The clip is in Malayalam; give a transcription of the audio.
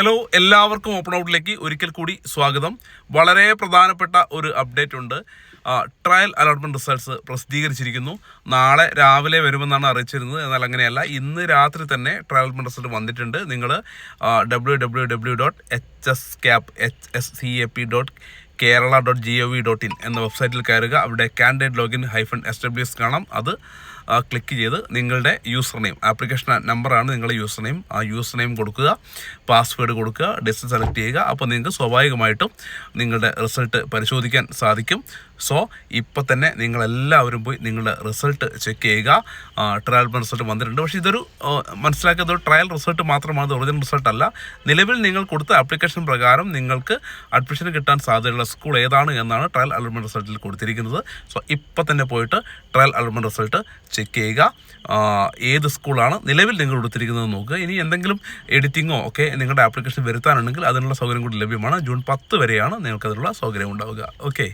ഹലോ, എല്ലാവർക്കും ഓപ്പൺ ഔട്ടിലേക്ക് ഒരിക്കൽ കൂടി സ്വാഗതം. വളരെ പ്രധാനപ്പെട്ട ഒരു അപ്ഡേറ്റ് ഉണ്ട്. ട്രയൽ അലോട്ട്മെൻറ്റ് റിസൾട്ട്സ് പ്രസിദ്ധീകരിച്ചിരിക്കുന്നു. നാളെ രാവിലെ വരുമെന്നാണ് അറിയിച്ചിരുന്നത്. എന്നാൽ അങ്ങനെയല്ല, ഇന്ന് രാത്രി തന്നെ ട്രയൽ അലോട്ട്മെൻറ്റ് റിസൾട്ട് വന്നിട്ടുണ്ട്. നിങ്ങൾ www.hscap.kerala.gov.in എന്ന വെബ്സൈറ്റിൽ കയറുക. അവിടെ കാൻഡിഡേറ്റ് ലോഗിൻ -SWS കാണാം. അത് ക്ലിക്ക് ചെയ്ത് നിങ്ങളുടെ യൂസർ നെയിം, ആപ്ലിക്കേഷൻ നമ്പറാണ് നിങ്ങളുടെ യൂസർ നെയിം, ആ യൂസർ നെയിം കൊടുക്കുക, പാസ്വേഡ് കൊടുക്കുക, ഡിസ്റ്റൻസ് സെലക്ട് ചെയ്യുക. അപ്പോൾ നിങ്ങൾക്ക് സ്വാഭാവികമായിട്ടും നിങ്ങളുടെ റിസൾട്ട് പരിശോധിക്കാൻ സാധിക്കും. സോ ഇപ്പം തന്നെ നിങ്ങളെല്ലാവരും പോയി നിങ്ങളുടെ റിസൾട്ട് ചെക്ക് ചെയ്യുക. ട്രയൽ റിസൾട്ട് വന്നിട്ടുണ്ട്. പക്ഷേ ഇതൊരു മനസ്സിലാക്കിയത് ഒരു ട്രയൽ റിസൾട്ട് മാത്രമാണ്, ഒറിജിനൽ റിസൾട്ട് അല്ല. നിലവിൽ നിങ്ങൾ കൊടുത്ത ആപ്ലിക്കേഷൻ പ്രകാരം നിങ്ങൾക്ക് അഡ്മിഷൻ കിട്ടാൻ സാധ്യതയുള്ള സ്കൂൾ ഏതാണ് എന്നാണ് ട്രയൽ അലോട്ട്മെൻറ്റ് റിസൾട്ടിൽ കൊടുത്തിരിക്കുന്നത്. സോ ഇപ്പം തന്നെ പോയിട്ട് ട്രയൽ അലോട്ട്മെൻറ്റ് റിസൾട്ട് ചെക്ക് ചെയ്യുക. ഏത് സ്കൂളാണ് നിലവിൽ നിങ്ങൾ കൊടുത്തിരിക്കുന്നത് നോക്കുക. ഇനി എന്തെങ്കിലും എഡിറ്റിങ്ങോ ഒക്കെ നിങ്ങളുടെ ആപ്ലിക്കേഷൻ വരുത്താനുണ്ടെങ്കിൽ അതിനുള്ള സൗകര്യം കൂടി ലഭ്യമാണ്. ജൂൺ 10 വരെയാണ് നിങ്ങൾക്ക് അതിനുള്ള സൗകര്യം ഉണ്ടാവുക. ഓക്കെ.